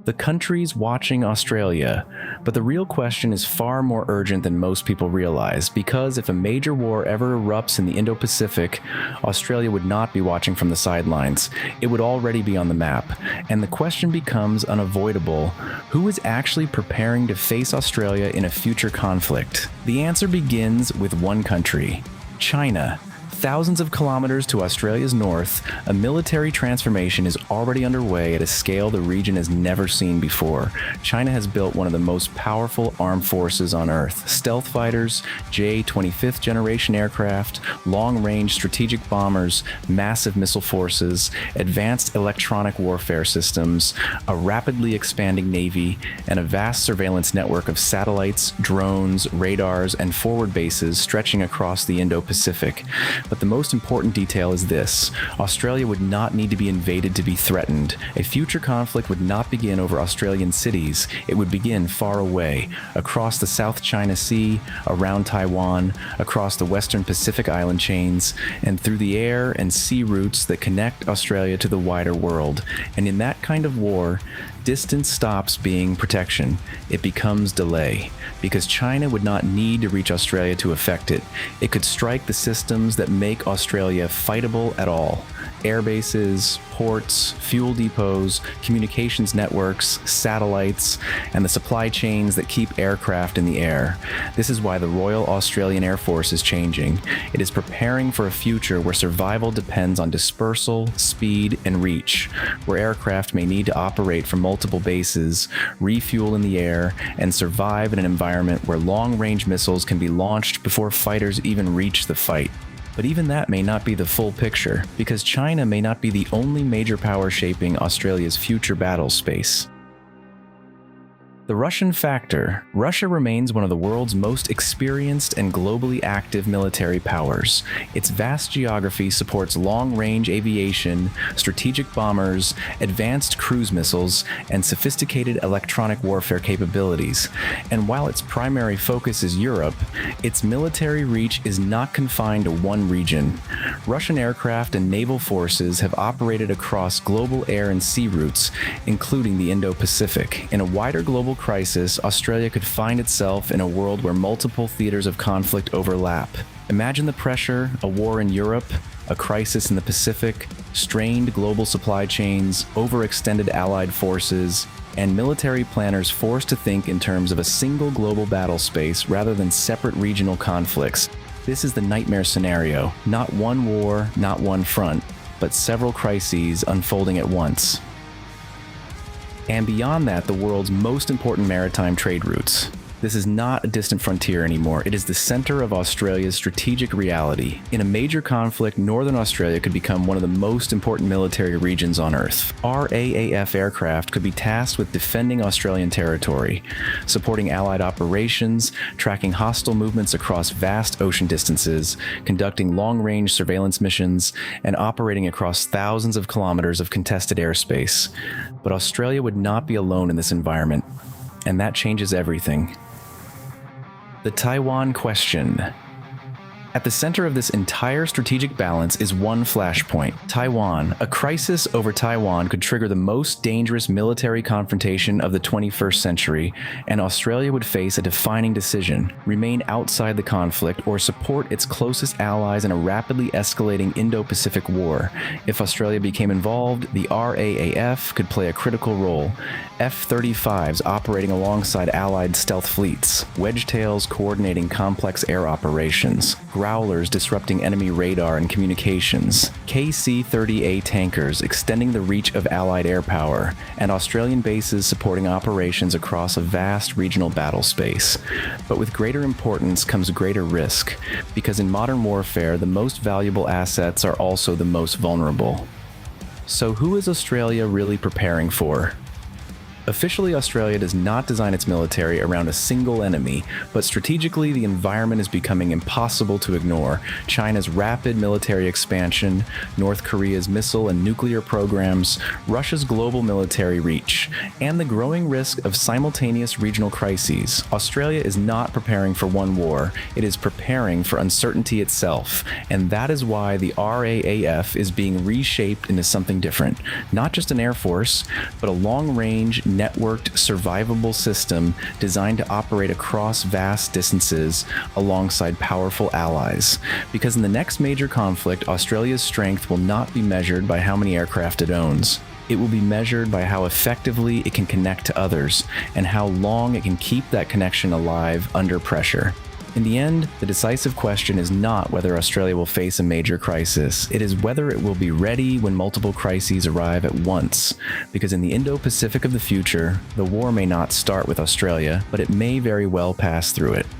The country's watching Australia, but the real question is far more urgent than most people realize, because if a major war ever erupts in the Indo-Pacific, Australia would not be watching from the sidelines. It would already be on the map, and the question becomes unavoidable: who is actually preparing to face Australia in a future conflict? The answer begins with one country: China. Thousands of kilometers to Australia's north, a military transformation is already underway at a scale the region has never seen before. China has built one of the most powerful armed forces on Earth: stealth fighters, J-25th generation aircraft, long-range strategic bombers, massive missile forces, advanced electronic warfare systems, a rapidly expanding navy, and a vast surveillance network of satellites, drones, radars, and forward bases stretching across the Indo-Pacific. But the most important detail is this: Australia would not need to be invaded to be threatened. A future conflict would not begin over Australian cities. It would begin far away, across the South China Sea, around Taiwan, across the Western Pacific island chains, and through the air and sea routes that connect Australia to the wider world. And in that kind of war, distance stops being protection. It becomes delay, because China would not need to reach Australia to affect it. It could strike the systems that make Australia fightable at all: air bases, ports, fuel depots, communications networks, satellites, and the supply chains that keep aircraft in the air. This is why the Royal Australian Air Force is changing. It is preparing for a future where survival depends on dispersal, speed, and reach, where aircraft may need to operate from multiple bases, refuel in the air, and survive in an environment where long-range missiles can be launched before fighters even reach the fight. But even that may not be the full picture, because China may not be the only major power shaping Australia's future battle space. The Russian factor. Russia remains one of the world's most experienced and globally active military powers. Its vast geography supports long-range aviation, strategic bombers, advanced cruise missiles, and sophisticated electronic warfare capabilities. And while its primary focus is Europe, its military reach is not confined to one region. Russian aircraft and naval forces have operated across global air and sea routes, including the Indo-Pacific. In a wider global crisis, Australia could find itself in a world where multiple theaters of conflict overlap. Imagine the pressure: a war in Europe, a crisis in the Pacific, strained global supply chains, overextended allied forces, and military planners forced to think in terms of a single global battle space rather than separate regional conflicts. This is the nightmare scenario: not one war, not one front, but several crises unfolding at once. And beyond that, the world's most important maritime trade routes. This is not a distant frontier anymore. It is the center of Australia's strategic reality. In a major conflict, Northern Australia could become one of the most important military regions on Earth. RAAF aircraft could be tasked with defending Australian territory, supporting Allied operations, tracking hostile movements across vast ocean distances, conducting long-range surveillance missions, and operating across thousands of kilometers of contested airspace. But Australia would not be alone in this environment, and that changes everything. The Taiwan question. At the center of this entire strategic balance is one flashpoint: Taiwan. A crisis over Taiwan could trigger the most dangerous military confrontation of the 21st century, and Australia would face a defining decision: remain outside the conflict or support its closest allies in a rapidly escalating Indo-Pacific war. If Australia became involved, the RAAF could play a critical role. F-35s operating alongside Allied stealth fleets, Wedgetails coordinating complex air operations, Growlers disrupting enemy radar and communications, KC-30A tankers extending the reach of Allied air power, and Australian bases supporting operations across a vast regional battle space. But with greater importance comes greater risk, because in modern warfare, the most valuable assets are also the most vulnerable. So who is Australia really preparing for? Officially, Australia does not design its military around a single enemy, but strategically the environment is becoming impossible to ignore. China's rapid military expansion, North Korea's missile and nuclear programs, Russia's global military reach, and the growing risk of simultaneous regional crises. Australia is not preparing for one war, it is preparing for uncertainty itself, and that is why the RAAF is being reshaped into something different. Not just an air force, but a long-range, networked, survivable system designed to operate across vast distances alongside powerful allies. Because in the next major conflict, Australia's strength will not be measured by how many aircraft it owns. It will be measured by how effectively it can connect to others and how long it can keep that connection alive under pressure. In the end, the decisive question is not whether Australia will face a major crisis. It is whether it will be ready when multiple crises arrive at once. Because in the Indo-Pacific of the future, the war may not start with Australia, but it may very well pass through it.